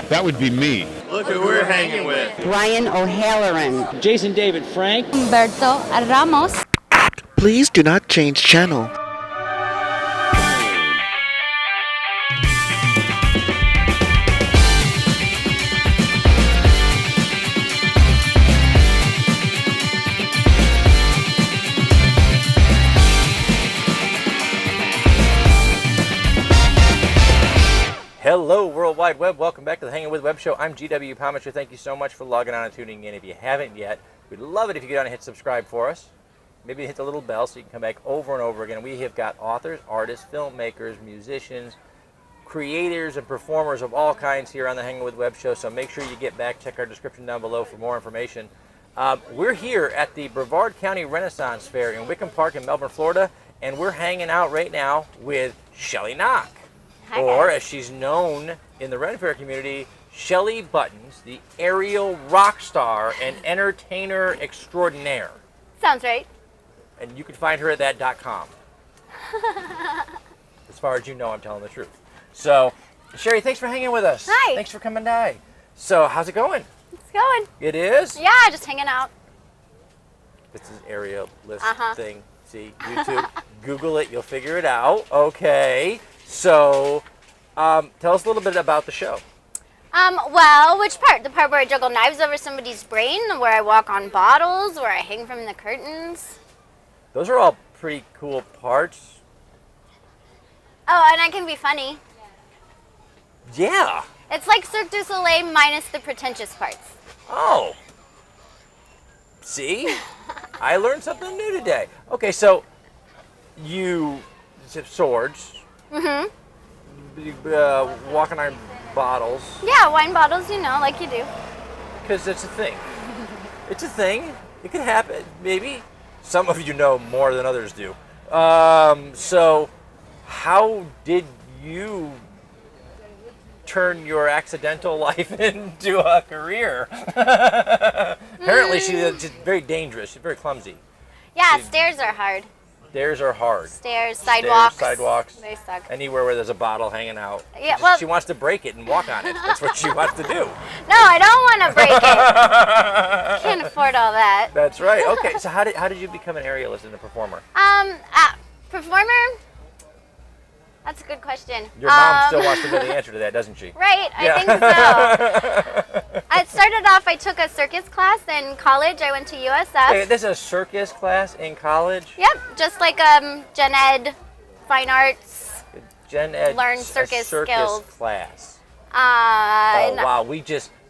That would be me. Look who we're hanging with. Brian O'Halloran. Jason David Frank. Humberto Ramos. Please do not change channel. Hello, World Wide Web. Welcome back to the Hangin With Web Show. I'm GW Pomichter. Thank you so much for logging on and tuning in. If you haven't yet, we'd love it if you get on and hit subscribe for us. Maybe hit the little bell so you can come back over and over again. We have got authors, artists, filmmakers, musicians, creators, and performers of all kinds here on the Hangin With Web Show. So make sure you get back. Check our description down below for more information. We're here at the Brevard County Renaissance Fair in Wickham Park in Melbourne, Florida, and we're hanging out right now with Shelli Nock. Hi, or, guys. as she's known in the Ren Fair community, Shelli Buttons, the aerial rock star and entertainer extraordinaire. Sounds right. And you can find her at that.com. As far as you know, I'm telling the truth. So, Sherry, thanks for hanging with us. Hi. Thanks for coming by. So, how's it going? It's going. It is? Yeah, just hanging out. This is aerial list thing. See, YouTube. Google it. You'll figure it out. Okay. So, tell us a little bit about the show. Well, which part? The part where I juggle knives over somebody's brain, where I walk on bottles, where I hang from the curtains? Those are all pretty cool parts. Oh, and I can be funny. Yeah. It's like Cirque du Soleil minus the pretentious parts. Oh. See? I learned something new today. Okay, so you have swords. Mm-hmm. Walking on bottles. Yeah, wine bottles, you know, like you do. Because it's a thing. It's a thing. It could happen, maybe. Some of you know more than others do. So, how did you turn your accidental life into a career? Apparently, she's very dangerous. She's very clumsy. Yeah, stairs are hard. Stairs are hard. Stairs, sidewalks. Sidewalks. They suck. Anywhere where there's a bottle hanging out. Yeah, well, she wants to break it and walk on it. That's what she wants to do. No, I don't want to break it. Can't afford all that. That's right. Okay, so how did you become an aerialist and a performer? Performer? That's a good question. Your mom still wants to know the answer to that, doesn't she? Right, I think so. I started off, I took a circus class in college. I went to USF. Wait, this is a circus class in college? Yep, just like Gen Ed, fine arts. Gen Ed, learn circus skills. Class. Oh, wow,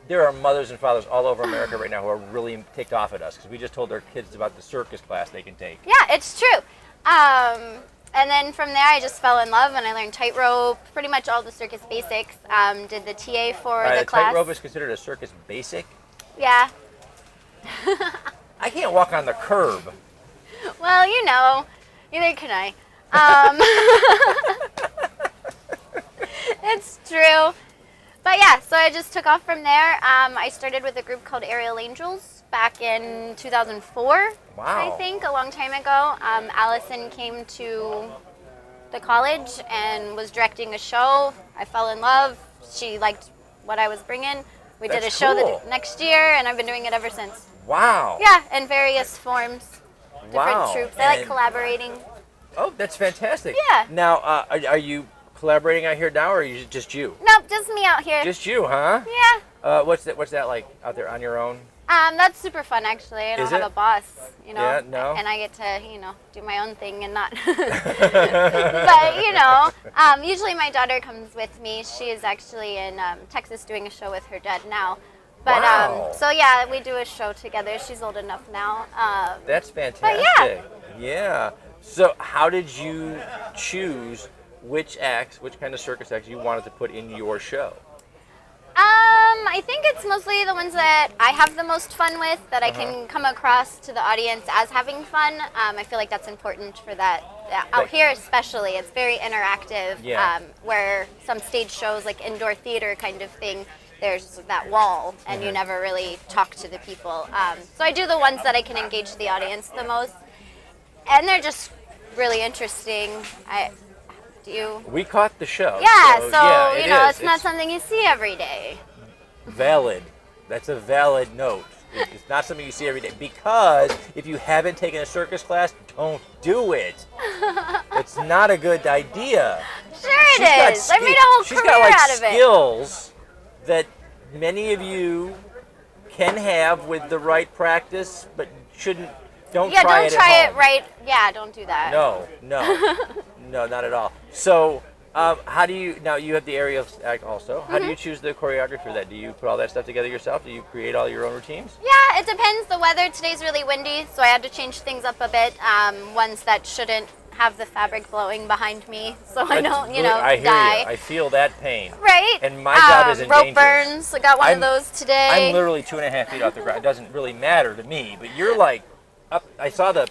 there are mothers and fathers all over America right now who are really ticked off at us because we just told their kids about the circus class they can take. Yeah, it's true. And then from there, I just fell in love and I learned tightrope, pretty much all the circus basics. Did the TA for the class. Tightrope is considered a circus basic? Yeah. I can't walk on the curb. Well, you know, neither can I. It's true. But yeah, so I just took off from there. I started with a group called Aerial Angels back in 2004. Wow. I think, a long time ago. Allison came to the college and was directing a show. I fell in love. She liked what I was bringing. We did a show the next year, and I've been doing it ever since. Wow. Yeah, in various forms, different troops. I like collaborating. Oh, that's fantastic. Yeah. Now, are you collaborating out here now, or are you just you? Nope, just me out here. Just you, huh? Yeah. What's that like out there on your own? That's super fun, actually. I don't have a boss, you know. Yeah, no. And I get to, do my own thing and not. But, usually my daughter comes with me. She is actually in Texas doing a show with her dad now. But, wow. So yeah, we do a show together. She's old enough now. That's fantastic. But yeah. So how did you choose which kind of circus acts you wanted to put in your show? I think it's mostly the ones that I have the most fun with, that I can come across to the audience as having fun. I feel like that's important for that. Out here especially, it's very interactive, where some stage shows, like indoor theater kind of thing, there's that wall, and you never really talk to the people. So I do the ones that I can engage the audience the most, and they're just really interesting. We caught the show. Yeah, so it's not something you see every day. Valid. That's a valid note. It's not something you see every day. Because if you haven't taken a circus class, don't do it. It's not a good idea. Sure it is. I made a whole she's career got like out of it. skills that many of you can have with the right practice, but don't Yeah, try don't it try at it home. right. Yeah, don't do that. No, not at all. So, how do you, now you have the aerial act also, how do you choose the choreography for that? Do you put all that stuff together yourself? Do you create all your own routines? Yeah, it depends. The weather today's really windy, so I had to change things up a bit. Ones that shouldn't have the fabric blowing behind me, so I don't, I hear die. you. I feel that pain. Right? And my job is rope dangerous. burns. I got one of those today. I'm literally 2.5 feet off the ground. It doesn't really matter to me, but you're like up. I saw the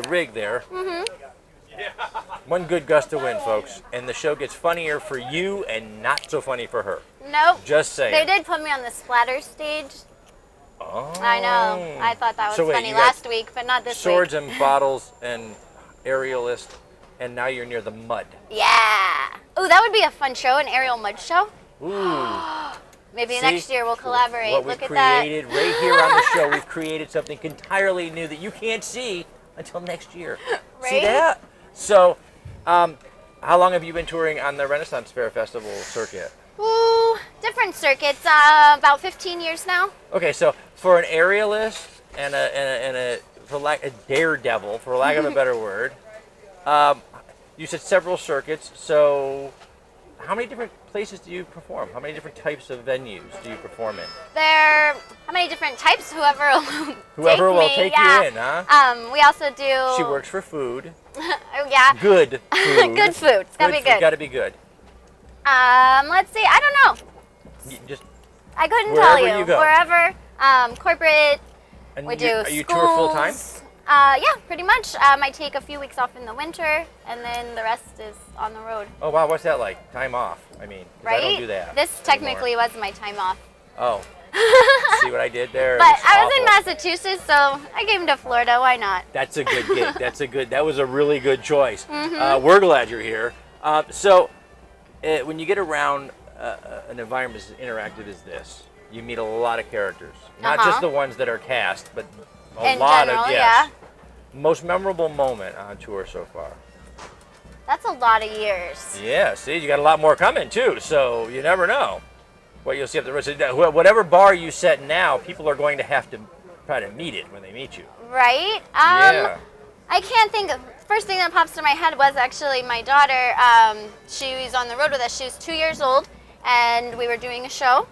rig there. One good gust of wind, folks, and the show gets funnier for you and not so funny for her. Nope. Just saying. They did put me on the splatter stage. Oh. I know. I thought that was So wait, funny you got last week, but not this Swords week. and bottles and aerialist, and now you're near the mud. Yeah. Oh, that would be a fun show, an aerial mud show. Ooh. Maybe See? next year we'll collaborate. What Look we've at that. created right here on the show, we've created something entirely new that you can't see until next year. See Right? that? So, how long have you been touring on the Renaissance Fair Festival circuit? Ooh, different circuits. About 15 years now. Okay, so for an aerialist and a daredevil, for lack of a better word, you said several circuits. So, how many different places do you perform? How many different types of venues do you perform in? There, how many different types? Whoever Will take yeah. you in, huh? We also do. She works for food. Oh yeah. Good food. Good food. It's gotta be good. Gotta be good. Let's see. I don't know. Just I couldn't wherever tell you. you go. Wherever. Corporate. and We you, do are you schools. tour full time? Yeah, pretty much. I take a few weeks off in the winter, and then the rest is on the road. Oh wow, what's that like? Time off? I mean, 'cause Right? I don't do that. This anymore. technically was my time off. Oh. See what I did there? But It's I was in awful. Massachusetts, so I came to Florida. Why not? That's a good gig. That was a really good choice. Mm-hmm. We're glad you're here. So, when you get around an environment as interactive as this, you meet a lot of characters. Not just the ones that are cast, but a In lot general, of, yes. Most memorable moment on tour so far? That's a lot of years. Yeah, see, you got a lot more coming too, so you never know what you'll see up the rest of the day. Whatever bar you set now, people are going to have to try to meet it when they meet you. Right? Yeah. I can't think of. First thing that pops to my head was actually my daughter. She was on the road with us. She was 2 years old, and we were doing a show.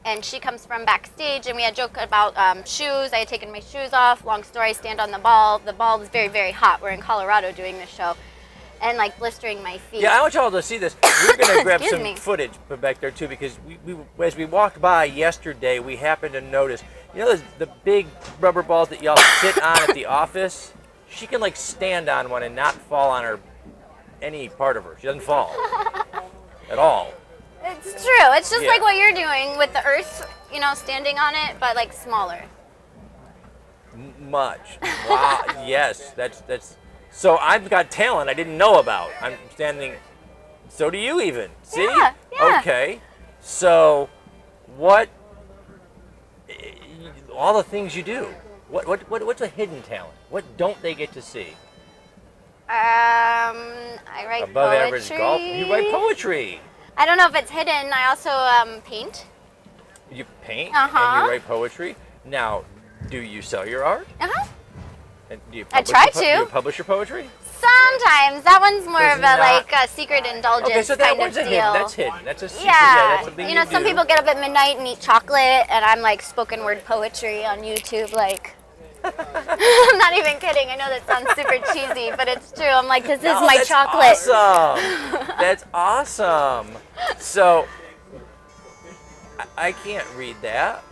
And she comes from backstage, and we had joked about shoes. I had taken my shoes off. Long story, I stand on the ball. The ball was very, very hot. We're in Colorado doing this show, and like blistering my feet. Yeah, I want y'all to see this. We're going to grab Excuse some me. footage back there too, because we as we walked by yesterday, we happened to notice, you know, the big rubber balls that y'all sit on at the office? She can like stand on one and not fall on her, any part of her. She doesn't fall at all. It's true. It's just Yeah. like what you're doing with the earth, standing on it, but like smaller. Much. Wow. Yes, that's. So I've got talent I didn't know about. I'm standing. So do you even? See? Yeah, yeah. Okay. So, what? All the things you do. What's a hidden talent? What don't they get to see? I write Above poetry. average golf. You write poetry. I don't know if it's hidden. I also paint. You paint Uh-huh. and you write poetry. Now, do you sell your art? Uh-huh. And do you I publish try your to. Do you publish your poetry? Sometimes. That one's more Does of not- a secret indulgence Okay, so that kind one's of a deal. hidden. That's hidden. That's a secret. Yeah, that's something you some do. people get up at midnight and eat chocolate, and I'm like spoken word poetry on YouTube, like. I'm not even kidding. I know that sounds super cheesy, but it's true. I'm like, this is No, my that's chocolate. Awesome. That's awesome. So, I can't read that.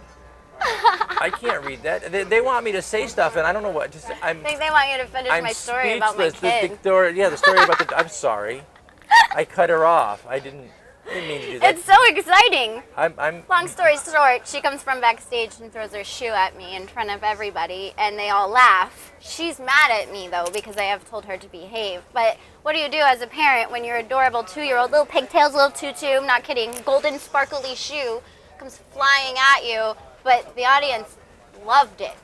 I can't read that. They want me to say stuff, and I don't know what. I think they want you to finish I'm my story about my speechless. kid. The story about the. I'm sorry. I cut her off. I didn't mean to do that. It's so exciting. I'm Long story short, she comes from backstage and throws her shoe at me in front of everybody, and they all laugh. She's mad at me, though, because I have told her to behave. But what do you do as a parent when your adorable 2-year-old, little pigtails, little tutu, I'm not kidding, golden sparkly shoe, comes flying at you, but the audience loved it.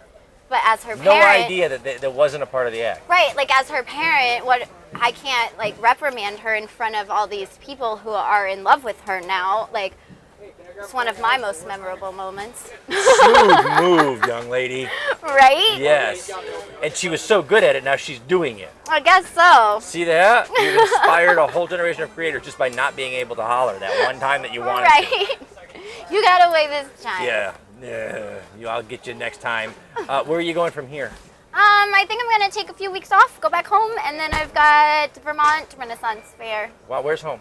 But as her No parent, idea that wasn't a part of the act. right, like as her parent, I can't like reprimand her in front of all these people who are in love with her now. Like, it's one of my most memorable moments. Smooth move, young lady. Right? Yes. And she was so good at it, now she's doing it. I guess so. See that? You've inspired a whole generation of creators just by not being able to holler that one time that you wanted to. Right. You got away this time. Yeah. I'll get you next time. Where are you going from here? I think I'm going to take a few weeks off, go back home, and then I've got Vermont Renaissance Fair. Wow, where's home?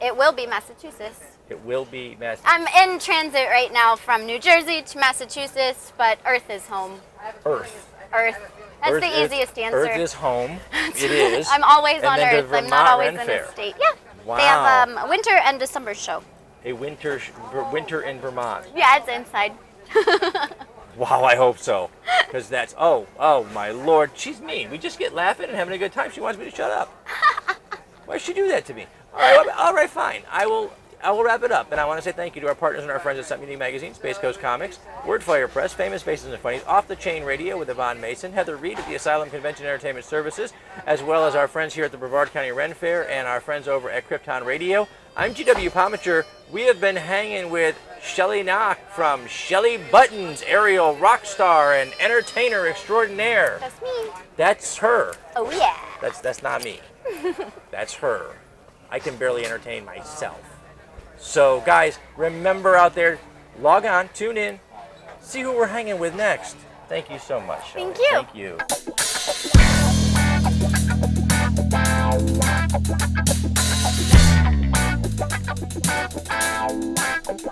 It will be Massachusetts. It will be Massachusetts. I'm in transit right now from New Jersey to Massachusetts, but Earth is home. Earth. That's Earth the easiest answer. Earth is home. It is. I'm always And on then to Earth. I'm Vermont not always Ren in Fair. a state. Yeah. Wow. They have a winter and December show. A winter in Vermont. Yeah, it's inside. Wow, I hope so. Because that's, oh my Lord. She's mean. We just get laughing and having a good time. She wants me to shut up. Why does she do that to me? All right, fine. I will wrap it up. And I want to say thank you to our partners and our friends at Something Unique Magazine, Space Coast Comics, Wordfire Press, Famous Faces and Funnies, Off the Chain Radio with Yvonne Mason, Heather Reed at the Asylum Convention Entertainment Services, as well as our friends here at the Brevard County Ren Fair and our friends over at Krypton Radio. I'm GW Pomichter. We have been hanging with Shelli Nock from Shelli Buttons, aerial rock star and entertainer extraordinaire. That's me. That's her. Oh, yeah. That's not me. That's her. I can barely entertain myself. So, guys, remember out there, log on, tune in, see who we're hanging with next. Thank you so much, Shelley. Thank you. Thank you.